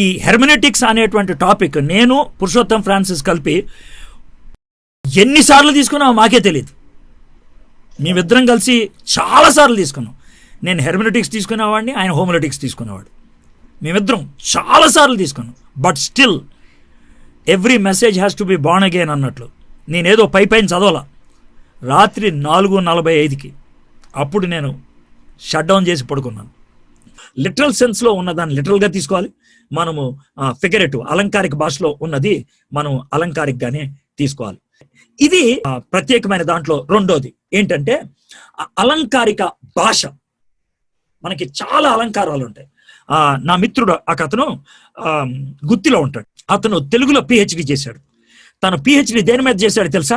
ఈ హెర్మెనెటిక్స్ అనేటువంటి టాపిక్ నేను పురుషోత్తం ఫ్రాన్సిస్ కలిపి ఎన్నిసార్లు తీసుకున్నామో మాకే తెలియదు. మేమిద్దరం కలిసి చాలాసార్లు తీసుకున్నాం. నేను హెర్మెనెటిక్స్ తీసుకునేవాడిని, ఆయన హోమిలెటిక్స్ తీసుకునేవాడు. మేమిద్దరం చాలాసార్లు తీసుకున్నాం. But still every message has to be born again అన్నట్లు నేనేదో పైన చదవాల. రాత్రి 4:45కి అప్పుడు నేను షట్ డౌన్ చేసి పడుకున్నాను. లిటరల్ సెన్స్లో ఉన్నదాన్ని లిటరల్గా తీసుకోవాలి. మనము ఫిగరేటివ్ అలంకారిక భాషలో ఉన్నది మనం అలంకారికగానే తీసుకోవాలి. ఇది ప్రత్యేకమైన దాంట్లో రెండోది ఏంటంటే అలంకారిక భాష. మనకి చాలా అలంకారాలు ఉంటాయి. నా మిత్రుడు అతను గుత్తిలో ఉంటాడు. అతను తెలుగులో పిహెచ్డి చేశాడు. తను పిహెచ్డి దేని మీద చేశాడు తెలుసా?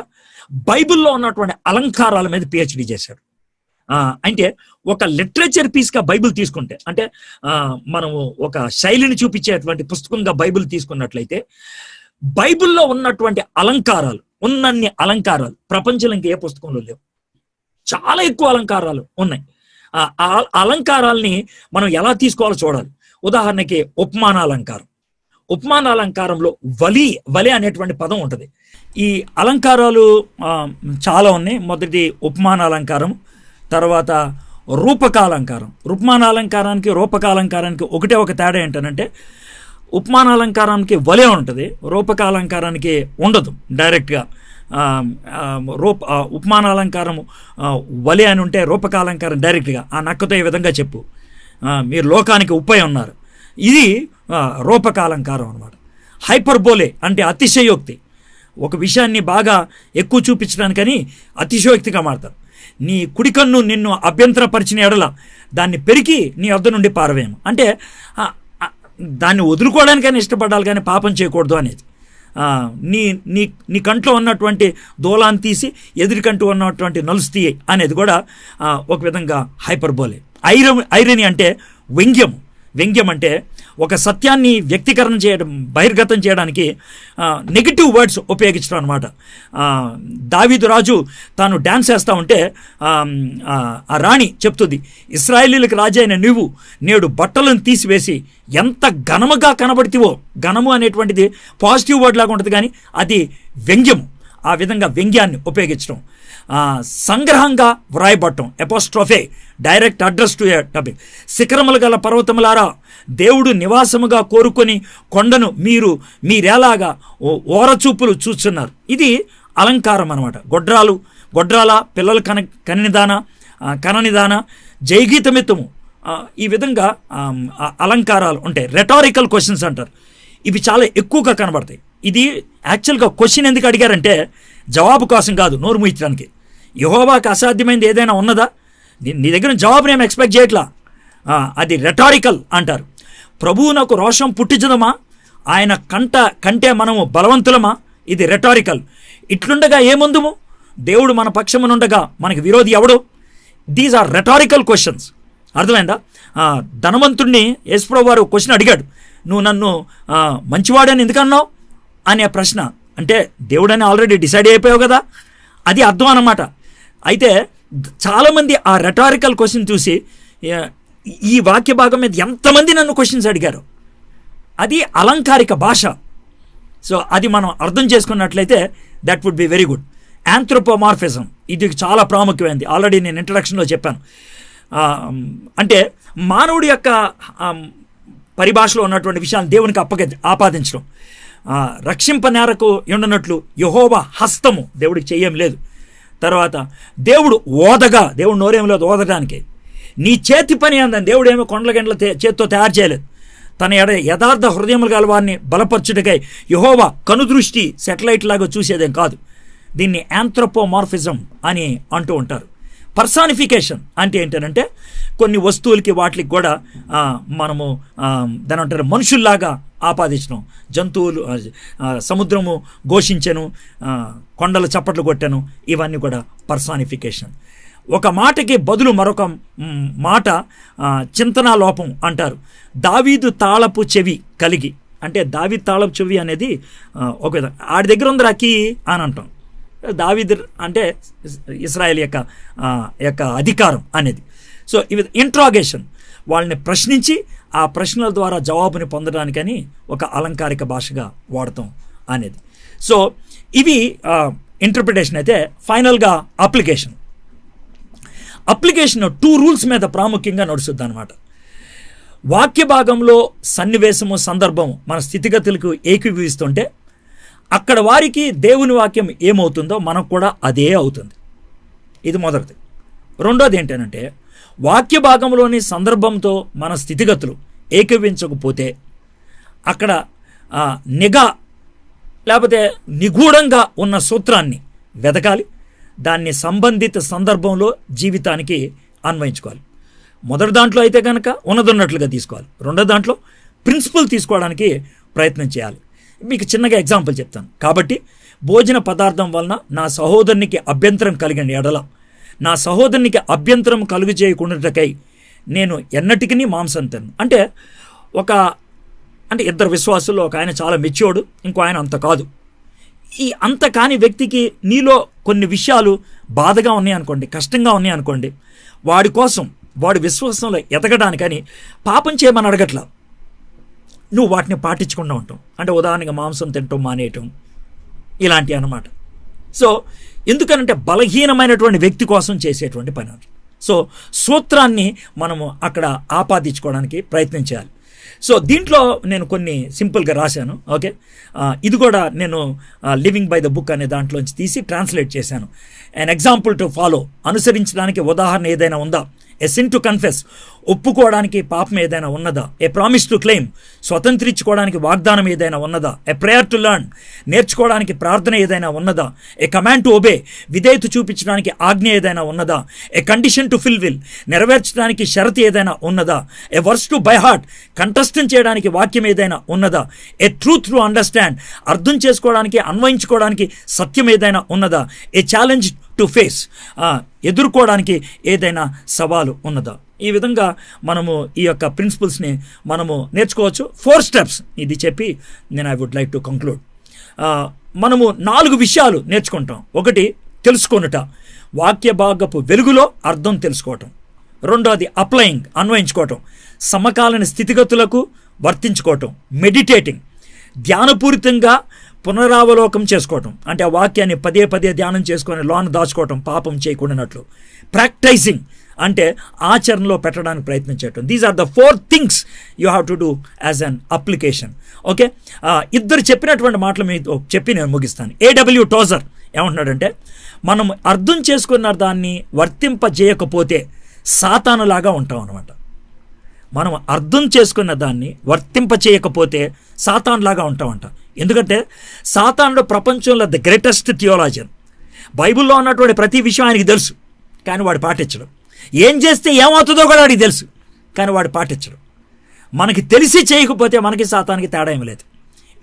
బైబిల్లో ఉన్నటువంటి అలంకారాల మీద పిహెచ్డి చేశాడు. అంటే ఒక లిటరేచర్ పీస్గా బైబిల్ తీసుకుంటే, అంటే మనము ఒక శైలిని చూపించేటువంటి పుస్తకంగా బైబిల్ తీసుకున్నట్లయితే బైబిల్లో ఉన్నటువంటి అలంకారాలు, ఉన్నన్ని అలంకారాలు ప్రపంచంలో ఇంకే పుస్తకంలో లేవు. చాలా ఎక్కువ అలంకారాలు ఉన్నాయి. ఆ అలంకారాల్ని మనం ఎలా తీసుకోవాలో చూడాలి. ఉదాహరణకి ఉపమానాలంకారం. ఉపమానాలంకారంలో వలి అనేటువంటి పదం ఉంటుంది. ఈ అలంకారాలు చాలా ఉన్నాయి. మొదటి ఉపమానాలంకారం, తర్వాత రూపకాలంకారం. ఉపమానాలంకారానికి రూపకాలంకారానికి ఒకటే ఒక తేడా ఏంటంటే ఉపమానాలంకారానికి వలే ఉంటుంది, రూపకాలంకారానికి ఉండదు డైరెక్ట్గా. ఉపమానాలంకారము వలే అని ఉంటే రూపకాలంకారం డైరెక్ట్గా ఆ నక్కతో ఈ విధంగా చెప్పు, మీరు లోకానికి ఉప్పై ఉన్నారు. ఇది రూపకాలంకారం అన్నమాట. హైపర్బోలే అంటే అతిశయోక్తి. ఒక విషయాన్ని బాగా ఎక్కువ చూపించడానికని అతిశయోక్తిగా మాడతారు. నీ కుడి కన్ను నిన్ను అభ్యంతరపరిచిన ఎడల దాన్ని పెరికి నీ వద్ద నుండి పారవేయము. అంటే దాన్ని వదులుకోవడానికైనా ఇష్టపడాలి కానీ పాపం చేయకూడదు అనేది. నీ నీ నీ కంట్లో ఉన్నటువంటి దూలాన్ని తీసి ఎదురి కంటూ ఉన్నటువంటి నలుస్తీ అనేది కూడా ఒక విధంగా హైపర్బోలే. ఐరనీ అంటే వ్యంగ్యం. వ్యంగ్యం అంటే ఒక సత్యాన్ని వ్యక్తీకరణ చేయడం, బహిర్గతం చేయడానికి నెగిటివ్ వర్డ్స్ ఉపయోగించడం అనమాట. దావీదు రాజు తాను డ్యాన్స్ చేస్తూ ఉంటే ఆ రాణి చెప్తుంది, ఇశ్రాయేలీలకు రాజు అయిన నువ్వు నేడు బట్టలను తీసివేసి ఎంత ఘనముగా కనబడితివో. ఘనము అనేటువంటిది పాజిటివ్ వర్డ్ లాగా ఉంటుంది కానీ అది వ్యంగ్యము. ఆ విధంగా వ్యంగ్యాన్ని ఉపయోగించడం. సంగ్రహంగా వ్రాయబట్టం, apostrophe, direct address to a topic. శిఖరములు గల పర్వతములారా, దేవుడు నివాసముగా కోరుకొని కొండను మీరేలాగా ఓరచూపులు చూస్తున్నారు. ఇది అలంకారం అనమాట. గొడ్రాల పిల్లలు కననిదాన జయగీతమిత్తము. ఈ విధంగా అలంకారాలు ఉంటాయి. రెటారికల్ క్వశ్చన్స్ అంటారు. ఇవి చాలా ఎక్కువగా కనబడతాయి. ఇది యాక్చువల్గా క్వశ్చన్ ఎందుకు అడిగారంటే జవాబు కోసం కాదు, నోరు ముయించడానికి. యెహోవాకు అసాధ్యమైనది ఏదైనా ఉన్నదా? నీ దగ్గర జవాబు నేను ఎక్స్పెక్ట్ చేయట్లా. అది రెటారికల్ అంటారు. ప్రభువు నాకు రోషం పుట్టించదమా, ఆయన కంటే మనము బలవంతులమా? ఇది రెటారికల్. ఇట్లుండగా ఏముందుము, దేవుడు మన పక్షమునుండగా మనకి విరోధి ఎవడు? These are rhetorical questions. అర్థమైందా? ధనవంతుడిని యేసుప్రభువు వారు క్వశ్చన్ అడిగాడు, నువ్వు నన్ను మంచివాడని ఎందుకన్నావు అనే ప్రశ్న. అంటే దేవుడని ఆల్రెడీ డిసైడ్ అయిపోయావు కదా, అది అర్థం అన్నమాట. అయితే చాలామంది ఆ రెటారికల్ క్వశ్చన్ చూసి ఈ వాక్య భాగం మీద ఎంతమంది నన్ను క్వశ్చన్స్ అడిగారు. అది అలంకారిక భాష. సో అది మనం అర్థం చేసుకున్నట్లయితే that would be very good. Anthropomorphism ఇది చాలా ప్రాముఖ్యమైనది. ఆల్రెడీ నేను ఇంట్రడక్షన్లో చెప్పాను. అంటే మానవుడి యొక్క పరిభాషలో ఉన్నటువంటి విషయాన్ని దేవునికి ఆపాదించడం. రక్షింపనేరకు ఉండనట్లు యెహోవా హస్తము, దేవుడికి చెయ్యం లేదు. తర్వాత దేవుడు ఓదగా, దేవుడు నోరేం లేదు ఓదడానికి. నీ చేతి పని అందని, దేవుడు ఏమో కొండల గంటల చేతితో తయారు చేయలేదు. తన యథార్థ హృదయములు గల వారిని బలపరచుటకై యెహోవా కనుదృష్టి సెటిలైట్ లాగా చూసేదేం కాదు. దీన్ని యాంథ్రోపోమార్ఫిజం అని అంటూ ఉంటారు. పర్సానిఫికేషన్ అంటే ఏంటంటే కొన్ని వస్తువులకి వాటికి కూడా మనము దాని అంటారు మనుషుల్లాగా ఆపాదించడం. జంతువులు, సముద్రము ఘోషించను, కొండలు చప్పట్లు కొట్టాను, ఇవన్నీ కూడా పర్సానిఫికేషన్. ఒక మాటకి బదులు మరొక మాట చింతనా లోపం అంటారు. దావీదు తాళపు చెవి కలిగి, అంటే దావీదు తాళపు చెవి అనేది ఒక విధంగా ఆడి దగ్గర ఉందిరా కీ అని అంటాం. దావీదు అంటే ఇశ్రాయేల్ యొక్క అధికారం అనేది. సో ఇవి ఇంట్రాగేషన్, వాళ్ళని ప్రశ్నించి ఆ ప్రశ్నల ద్వారా జవాబుని పొందడానికని ఒక అలంకారిక భాషగా వాడతాం అనేది. సో ఇవి ఇంటర్ప్రిటేషన్. అయితే ఫైనల్గా అప్లికేషన్ 2 రూల్స్ మీద ప్రాముఖ్యంగా నడుస్తుంది అన్నమాట. వాక్య భాగంలో సన్నివేశము, సందర్భం మన స్థితిగతులకు ఏకీభవిస్తుంటే అక్కడ వారికి దేవుని వాక్యం ఏమవుతుందో మనకు కూడా అదే అవుతుంది. ఇది మొదటిది. రెండోది ఏంటంటే వాక్య భాగంలోని సందర్భంతో మన స్థితిగతులు ఏకీవించకపోతే అక్కడ నిఘా లేకపోతే నిగూఢంగా ఉన్న సూత్రాన్ని వెతకాలి, దాన్ని సంబంధిత సందర్భంలో జీవితానికి అన్వయించుకోవాలి. మొదటి దాంట్లో అయితే కనుక ఉన్నదన్నట్లుగా తీసుకోవాలి. రెండో దాంట్లో ప్రిన్సిపల్ తీసుకోవడానికి ప్రయత్నం చేయాలి. మీకు చిన్నగా ఎగ్జాంపుల్ చెప్తాను. కాబట్టి భోజన పదార్థం వలన నా సహోదరునికి అభ్యంతరం కలిగిన ఎడల నా సహోదరునికి అభ్యంతరం కలుగు చేయకుండాటకై నేను ఎన్నటికీ మాంసం తినను. అంటే ఇద్దరు విశ్వాసుల్లో ఒక ఆయన చాలా మెచ్యూర్డ్, ఇంకో ఆయన అంత కాదు. ఈ అంత కాని వ్యక్తికి నీలో కొన్ని విషయాలు బాధగా ఉన్నాయి అనుకోండి, కష్టంగా ఉన్నాయి అనుకోండి, వాడి కోసం వాడి విశ్వాసంలో ఎదగడానికని పాపం చేయమని అడగట్లా, నువ్వు వాటిని పాటించకుండా ఉంటాం. అంటే ఉదాహరణగా మాంసం తినటం మానేయటం ఇలాంటివి అన్నమాట. సో ఎందుకనంటే బలహీనమైనటువంటి వ్యక్తి కోసం చేసేటువంటి పని. సో సూత్రాన్ని మనము అక్కడ ఆపాదించుకోవడానికి ప్రయత్నం చేయాలి. సో దీంట్లో నేను కొన్ని సింపుల్గా రాశాను. ఓకే, ఇది కూడా నేను లివింగ్ బై ద బుక్ అనే దాంట్లోంచి తీసి ట్రాన్స్లేట్ చేశాను. an ఎగ్జాంపుల్ టు ఫాలో, అనుసరించడానికి ఉదాహరణ ఏదైనా ఉందా? ఏ సిన్ టు కన్ఫెస్, ఒప్పుకోవడానికి పాపం ఏదైనా ఉన్నదా? ఏ ప్రామిస్ టు క్లెయిమ్, స్వతంత్రించుకోవడానికి వాగ్దానం ఏదైనా ఉన్నదా? ఏ ప్రేయర్ టు లర్న్, నేర్చుకోవడానికి ప్రార్థన ఏదైనా ఉన్నదా? ఏ కమాండ్ టు ఒబే, విధేయత చూపించడానికి ఆజ్ఞ ఏదైనా ఉన్నదా? ఏ కండిషన్ టు ఫిల్విల్, నెరవేర్చడానికి షరతు ఏదైనా ఉన్నదా? ఏ వర్స్ టు బై హార్ట్, కంఠస్థం చేయడానికి వాక్యం ఏదైనా ఉన్నదా? ఏ ట్రూత్ టు అండర్స్టాండ్, అర్థం చేసుకోవడానికి అన్వయించుకోవడానికి సత్యం ఏదైనా ఉన్నదా? ఏ ఛాలెంజ్ టు ఫేస్, ఎదుర్కోవడానికి ఏదైనా సవాలు ఉన్నదా? ఈ విధంగా మనము ఈ యొక్క ప్రిన్సిపల్స్ని మనము నేర్చుకోవచ్చు. 4 స్టెప్స్ ఇది చెప్పి నేను I would like to conclude. మనము 4 విషయాలు నేర్చుకుంటాం. 1, తెలుసుకొనుట, వాక్య భాగపు వెలుగులో అర్థం తెలుసుకోవటం. 2, అప్లయింగ్, అన్వయించుకోవటం, సమకాలీన స్థితిగతులకు వర్తించుకోవటం. మెడిటేటింగ్, ధ్యానపూరితంగా పునరావలోకం చేసుకోవటం, అంటే ఆ వాక్యాన్ని పదే పదే ధ్యానం చేసుకొని లోన దాచుకోవటం పాపం చేయకుండానట్లు. ప్రాక్టీసింగ్ అంటే ఆచరణలో పెట్టడానికి ప్రయత్నం చేయటం. These are the 4 things you have to do as an application. Okay, ఇద్దరు చెప్పినటువంటి మాటలు మీతో చెప్పి నేను ముగిస్తాను. A.W. టోజర్ ఏమంటున్నాడంటే, మనం అర్థం చేసుకున్న దాన్ని వర్తింపజేయకపోతే సాతానులాగా ఉంటాం అన్నమాట. మనం అర్థం చేసుకున్న దాన్ని వర్తింపచేయకపోతే సాతానులాగా ఉంటామంట. ఎందుకంటే సాతానుడు ప్రపంచంలో ద గ్రేటెస్ట్ థియోలాజియన్. బైబిల్లో ఉన్నటువంటి ప్రతి విషయం ఆయనకి తెలుసు, కానీ వాడు పాటించడు. ఏం చేస్తే ఏమవుతుందో కూడా వాడికి తెలుసు, కానీ వాడు పాటించడు. మనకి తెలిసి చేయకపోతే మనకి సాతానికి తేడా ఏమి లేదు.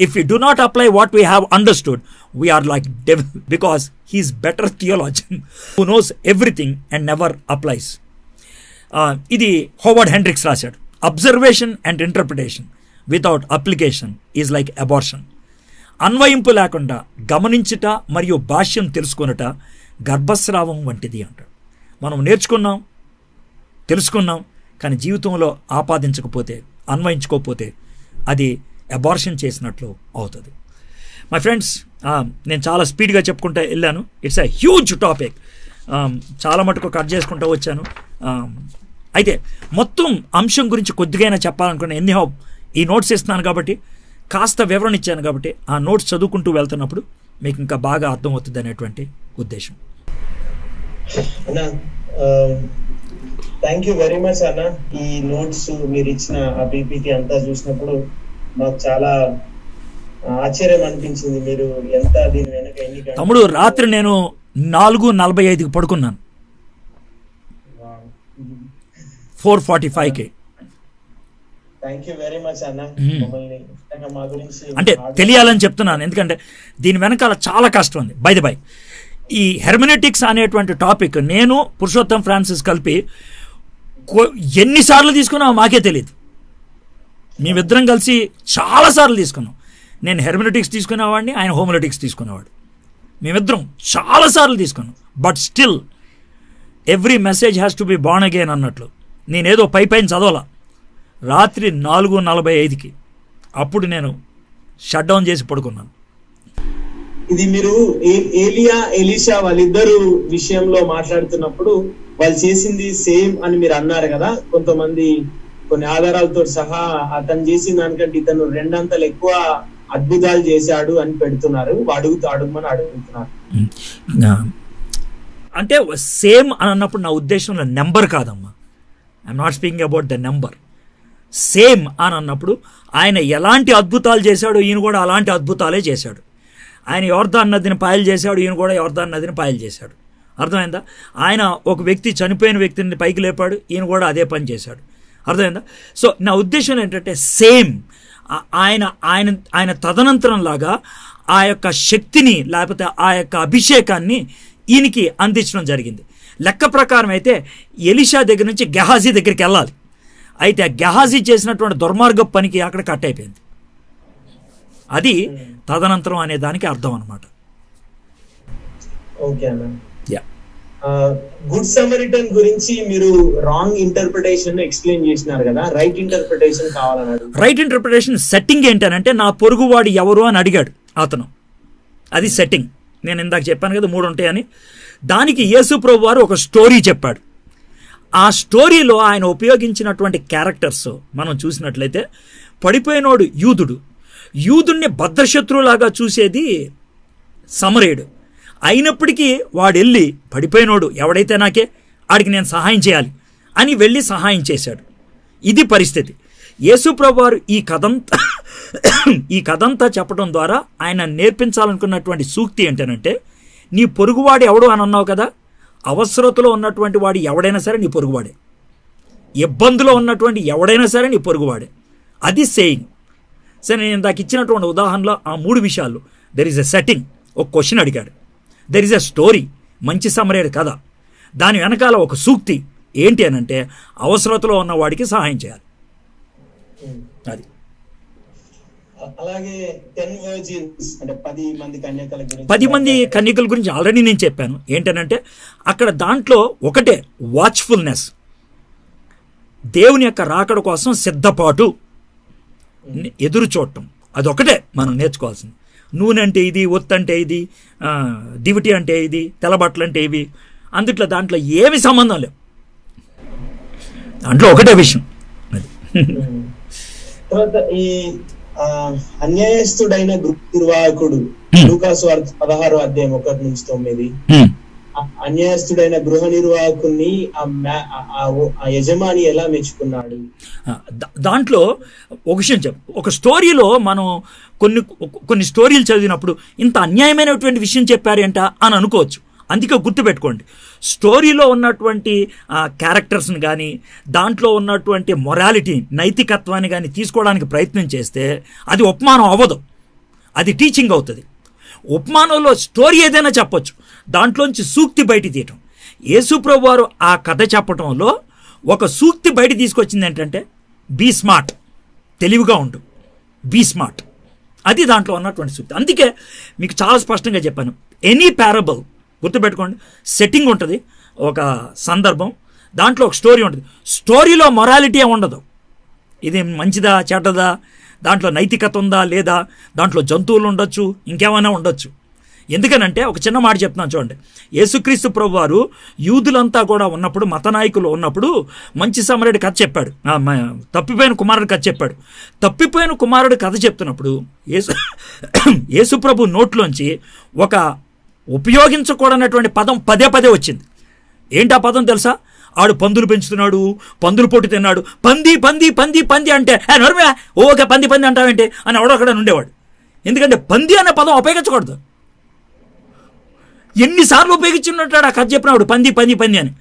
If you do not apply what we have understood, we are like devil, because he is better theologian who knows everything and never applies. ఇది హోవర్డ్ హెండ్రిక్స్ రాశాడు. Observation and interpretation without application is like abortion. అన్వయింపు లేకుండా గమనించుట మరియు భాష్యం తెలుసుకొనుట గర్భస్రావం వంటిది అంటాడు. మనం నేర్చుకున్నాం, తెలుసుకున్నాం, కానీ జీవితంలో ఆపాదించకపోతే, అన్వయించుకోకపోతే అది అబార్షన్ చేసినట్లు అవుతుంది. మై ఫ్రెండ్స్, నేను చాలా స్పీడ్గా చెప్పుకుంటూ వెళ్ళాను. It's a huge topic. చాలా మటుకు కట్ చేసుకుంటూ వచ్చాను. అయితే మొత్తం అంశం గురించి కొద్దిగా చెప్పాలనుకున్నాను. ఎన్నీహౌ ఈ నోట్స్ ఇస్తున్నాను కాబట్టి, కాస్త వివరణ ఇచ్చాను కాబట్టి, ఆ నోట్స్ చదువుకుంటూ వెళ్తున్నప్పుడు మీకు ఇంకా బాగా అర్థమవుతుంది అనేటువంటి ఉద్దేశం. థ్యాంక్ యూ వెరీ మచ్ అన్న. ఈ నోట్స్ మీరు ఇచ్చిన ఆ పీపీటీ అంతా చూసినప్పుడు మాకు చాలా ఆశ్చర్యం అనిపించింది. మీరు ఎంత దీని వెనక ఎన్ని తమ్ముడు, రాత్రి నేను 4:45కి పడుకున్నాను, 4:45కి. థ్యాంక్ యూ వెరీ మచ్ అన్న. మా గురించి అంటే తెలియాలని చెప్తున్నాను, ఎందుకంటే దీని వెనకాల చాలా కష్టం ఉంది. బై ది బై, ఈ హెర్మెనెటిక్స్ అనేటువంటి టాపిక్ నేను పురుషోత్తం ఫ్రాన్సిస్ కలిపి ఎన్నిసార్లు తీసుకున్నామో మాకే తెలియదు. మేమిద్దరం కలిసి చాలాసార్లు తీసుకున్నాం. నేను హెర్మెనెటిక్స్ తీసుకునేవాడిని, ఆయన హోమిలెటిక్స్ తీసుకునేవాడు. మేమిద్దరం చాలాసార్లు తీసుకున్నాం. But still every message has to be born again అన్నట్లు. నేనేదో పైన చదవాలా, రాత్రి 4:45కి అప్పుడు నేను షట్ డౌన్ చేసి పడుకున్నాను. ఇది మీరు ఏలియా ఎలీషా వాళ్ళిద్దరు విషయంలో మాట్లాడుతున్నప్పుడు వాళ్ళు చేసింది సేమ్ అని మీరు అన్నారు కదా. కొంతమంది కొన్ని ఆధారాలతో సహా అతను చేసిన దానికంటే ఇతను 2 అంతలు ఎక్కువ అద్భుతాలు చేశాడు అని పెడుతున్నారు. అడుగుమని అడుగుతున్నారు. అంటే సేమ్ అని అన్నప్పుడు నా ఉద్దేశంలో నెంబర్ కాదమ్మా. I'm not speaking about the number. Same అని అన్నప్పుడు ఆయన ఎలాంటి అద్భుతాలు చేశాడో ఈయన కూడా అలాంటి అద్భుతాలే చేశాడు. ఆయన యోర్దాను నదిని పాయలు చేశాడు, ఈయన కూడా యోర్దాను నదిని పాయలు చేశాడు. అర్థమైందా? ఆయన ఒక వ్యక్తి చనిపోయిన వ్యక్తిని పైకి లేపాడు, ఈయన కూడా అదే పని చేశాడు. అర్థమైందా? సో నా ఉద్దేశం ఏంటంటే సేమ్ ఆయన ఆయన ఆయన తదనంతరంలాగా ఆ యొక్క శక్తిని లేకపోతే ఆ యొక్క అభిషేకాన్ని ఈయనకి అందించడం జరిగింది. లెక్క ప్రకారం అయితే ఎలీషా దగ్గర నుంచి గెహాజీ దగ్గరికి వెళ్ళాలి. అయితే ఆ గెహాజీ చేసినటువంటి దుర్మార్గ పనికి అక్కడ కట్ అయిపోయింది. అది తదనంతరం అనే దానికి అర్థం అనమాట. ఓకే అన్న. గుడ్ సమరిటన్ గురించి మీరు రాంగ్ ఇంటర్ప్రిటేషన్ ఎక్స్ప్లెయిన్ చేసినారు కదా, రైట్ ఇంటర్ప్రిటేషన్ కావాలన్నాడు. రైట్ ఇంటర్ప్రిటేషన్ సెట్టింగ్ ఏంటనంటే నా పొరుగువాడు ఎవరు అని అడిగాడు అతను. అది సెట్టింగ్. నేను ఇందాక చెప్పాను కదా 3 ఉంటాయని. దానికి యేసు ప్రభు వారు ఒక స్టోరీ చెప్పాడు. ఆ స్టోరీలో ఆయన ఉపయోగించినటువంటి క్యారెక్టర్స్ మనం చూసినట్లయితే పడిపోయినోడు యూదుడిని భద్రశత్రువులాగా చూసేది సమరయుడు. అయినప్పటికీ వాడు వెళ్ళి పడిపోయినోడు ఎవడైతే నాకే ఆడికి నేను సహాయం చేయాలి అని వెళ్ళి సహాయం చేశాడు. ఇది పరిస్థితి. యేసు ప్రభు వారు ఈ కథంతా చెప్పడం ద్వారా ఆయన నేర్పించాలనుకున్నటువంటి సూక్తి ఏంటనంటే, నీ పొరుగువాడు ఎవడు అని అన్నావు కదా, అవసరతలో ఉన్నటువంటి వాడు ఎవడైనా సరే నీ పొరుగువాడే, ఇబ్బందులో ఉన్నటువంటి ఎవడైనా సరే నీ పొరుగువాడే. అది సేయింగ్. సరే, నేను ఇందాక ఇచ్చినటువంటి ఉదాహరణలో ఆ 3 విషయాలు, దెర్ ఈజ్ ఎ సెట్టింగ్, ఒక క్వశ్చన్ అడిగాడు, దెర్ ఈజ్ ఎ స్టోరీ, మంచి సమరేడు కథ, దాని వెనకాల ఒక సూక్తి ఏంటి అని అంటే అవసరతలో ఉన్న వాడికి సహాయం చేయాలి. అది. అలాగే 10 virgins అంటే 10 మంది కన్యకల గురించి ఆల్రెడీ నేను చెప్పాను. ఏంటనంటే అక్కడ దాంట్లో ఒకటే వాచ్ఫుల్నెస్, దేవుని యొక్క రాకడ కోసం సిద్ధపాటు, ఎదురు చూడటం. అదొకటే మనం నేర్చుకోవాల్సింది. నూనె అంటే ఇది, ఒత్తు అంటే ఇది, దివిటి అంటే ఇది, తెల్లబట్టలు అంటే ఇవి, అందుట్లో దాంట్లో ఏమి సంబంధం లేవు. దాంట్లో ఒకటే విషయం. తర్వాత ఈ అన్యాయస్తుడైన గృహనిర్వాహకుడు, లూకాసు 16వ అధ్యాయం 1-9, అన్యాయస్తుడైన గృహ నిర్వాహకుని ఆ యజమాని ఎలా మెచ్చుకున్నాడు? దాంట్లో ఒక విషయం ఒక స్టోరీలో మనం కొన్ని స్టోరీలు చదివినప్పుడు ఇంత అన్యాయమైనటువంటి విషయం చెప్పారేంట అని అనుకోవచ్చు. అందుకే గుర్తుపెట్టుకోండి, స్టోరీలో ఉన్నటువంటి క్యారెక్టర్స్ని కానీ దాంట్లో ఉన్నటువంటి మొరాలిటీ, నైతికత్వాన్ని కానీ తీసుకోవడానికి ప్రయత్నం చేస్తే అది ఉపమానం అవ్వదు, అది టీచింగ్ అవుతుంది. ఉపమానంలో స్టోరీ ఏదైనా చెప్పొచ్చు, దాంట్లోంచి సూక్తి బయట తీయటం. యేసుప్రభు వారు ఆ కథ చెప్పటంలో ఒక సూక్తి బయట తీసుకొచ్చింది ఏంటంటే, బీ స్మార్ట్, తెలివిగా ఉండు, బీ స్మార్ట్. అది దాంట్లో ఉన్నటువంటి సూక్తి. అందుకే మీకు చాలా స్పష్టంగా చెప్పాను, ఎనీ ప్యారబుల్ గుర్తుపెట్టుకోండి, సెట్టింగ్ ఉంటుంది, ఒక సందర్భం, దాంట్లో ఒక స్టోరీ ఉంటుంది. స్టోరీలో మొరాలిటీ ఉండదు, ఇది మంచిదా చెడ్డదా, దాంట్లో నైతికత ఉందా లేదా, దాంట్లో జంతువులు ఉండొచ్చు, ఇంకేమైనా ఉండొచ్చు. ఎందుకనంటే ఒక చిన్న మాట చెప్తున్నాను చూడండి. యేసుక్రీస్తు ప్రభు వారు యూదులంతా కూడా ఉన్నప్పుడు, మత నాయకులు ఉన్నప్పుడు మంచి సమరయుడి కథ చెప్పాడు, తప్పిపోయిన కుమారుడి కథ చెప్పాడు. తప్పిపోయిన కుమారుడి కథ చెప్తున్నప్పుడు యేసు ప్రభు నోట్లోంచి ఒక ఉపయోగించకూడనటువంటి పదం పదే వచ్చింది. ఏంటి ఆ పదం తెలుసా? ఆడు పందులు పెంచుతున్నాడు, పందులు పొట్టు తిన్నాడు, పంది పంది పంది పంది అంటే నోర్మే ఓకే పంది పంది అంటావేంటి అని ఎవడొక్కడ ఉండేవాడు. ఎందుకంటే పంది అనే పదం ఉపయోగించకూడదు. ఎన్నిసార్లు ఉపయోగించుంటాడు ఆ కథ చెప్పినాడు, పంది పంది పంది అని.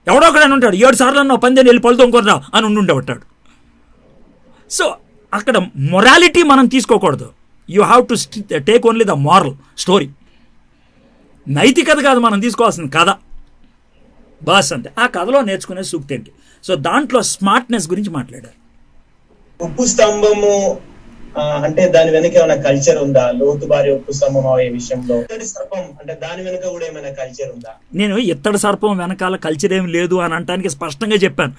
ఎవడొక్కడని ఉంటాడు, 7 సార్లు అన్నావు పంది అని, వెళ్ళి పళ్ళుతోంకొరా అని ఉండేవాడు. సో అక్కడ మొరాలిటీ మనం తీసుకోకూడదు. You have to take only the moral story. నైతికత కాదు మనం తీసుకోవాల్సింది, కథ బాస్ అంటే. ఆ కథలో నేర్చుకునే సూక్తి ఏంటి? సో దాంట్లో స్మార్ట్నెస్ గురించి మాట్లాడారు. ఉప్పు స్తంభము అంటే దాని వెనక ఏమైనా కల్చర్ ఉందా? లోతు భార్య ఉప్పు స్తంభం అయ్యే విషయంలో ఇత్తడి సర్పం అంటే దాని వెనక కూడా ఏమైనా కల్చర్ ఉందా? నేను ఇత్తడి సర్పం వెనకాల కల్చర్ ఏమి లేదు అని అనడానికి స్పష్టంగా చెప్పాను.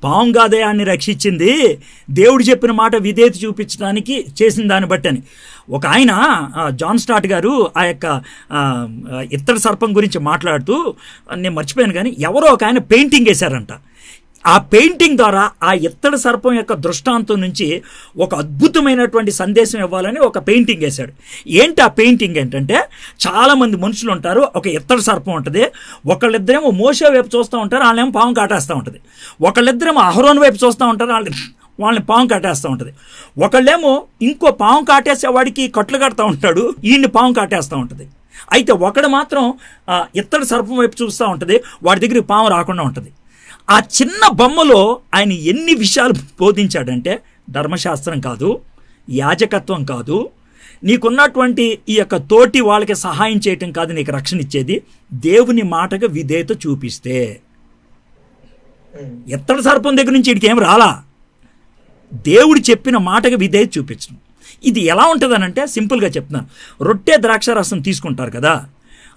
పాము కాదే అని రక్షించింది, దేవుడు చెప్పిన మాట విధేయత చూపించడానికి చేసిన దాన్ని బట్టి అని. ఒక ఆయన జాన్ స్టార్ట్ గారు ఆ యొక్క ఇత్తడి సర్పం గురించి మాట్లాడుతూ, నేను మర్చిపోయాను కానీ ఎవరో ఒక ఆయన పెయింటింగ్ వేశారంట. ఆ పెయింటింగ్ ద్వారా ఆ ఇత్తడి సర్పం యొక్క దృష్టాంతం నుంచి ఒక అద్భుతమైనటువంటి సందేశం ఇవ్వాలని ఒక పెయింటింగ్ వేశాడు. ఏంటి ఆ పెయింటింగ్ ఏంటంటే, చాలామంది మనుషులు ఉంటారు, ఒక ఇత్తడి సర్పం ఉంటుంది, ఒకళ్ళిద్దరేమో మోషే వైపు చూస్తూ ఉంటారు, వాళ్ళేమో పాము కాటేస్తూ ఉంటుంది. ఒకళ్ళిద్దరేమో అహరోన్ వైపు చూస్తూ ఉంటారు, వాళ్ళని పాము కాటేస్తూ ఉంటుంది. ఒకళ్ళేమో ఇంకో పాము కాటేసేవాడికి కట్లు కడతా ఉంటాడు, ఈయన్ని పాము కాటేస్తూ ఉంటుంది. అయితే ఒకడు మాత్రం ఇత్తడి సర్పం వైపు చూస్తూ ఉంటుంది, వాడి దగ్గరికి పాము రాకుండా ఉంటుంది. ఆ చిన్న బొమ్మలో ఆయన ఎన్ని విషయాలు బోధించాడంటే, ధర్మశాస్త్రం కాదు, యాజకత్వం కాదు, నీకున్నటువంటి ఈ యొక్క తోటి వాళ్ళకి సహాయం చేయటం కాదు నీకు రక్షణ ఇచ్చేది, దేవుని మాటగా విధేయత చూపిస్తే. ఎత్తడి సర్పం దగ్గర నుంచి ఇడికి ఏం రాలా, దేవుడు చెప్పిన మాటగా విధేయత చూపించడం. ఇది ఎలా ఉంటుందనంటే, సింపుల్గా చెప్తున్నాను, రొట్టె ద్రాక్షారసం తీసుకుంటారు కదా,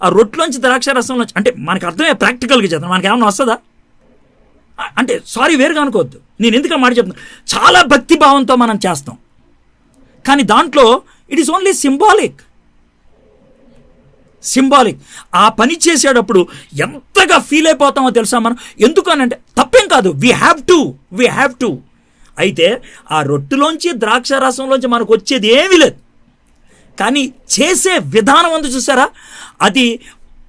ఆ రొట్టెలోంచి ద్రాక్షారసంలోంచి, అంటే మనకు అర్థమే, ప్రాక్టికల్గా చెప్తాను, మనకి ఏమన్నా వస్తుందా అంటే, సారీ వేరుగా అనుకోవద్దు, నేను ఎందుకు మాట చెప్తున్నాను, చాలా భక్తి భావంతో మనం చేస్తాం, కానీ దాంట్లో ఇట్ ఈస్ ఓన్లీ సింబాలిక్. ఆ పని చేసేటప్పుడు ఎంతగా ఫీల్ అయిపోతామో తెలుసా మనం. ఎందుకనంటే తప్పేం కాదు, వీ హ్యావ్ టు. అయితే ఆ రొట్టెలోంచి ద్రాక్షారసంలోంచి మనకు వచ్చేది ఏమీ లేదు, కానీ చేసే విధానం అందు చూసారా, అది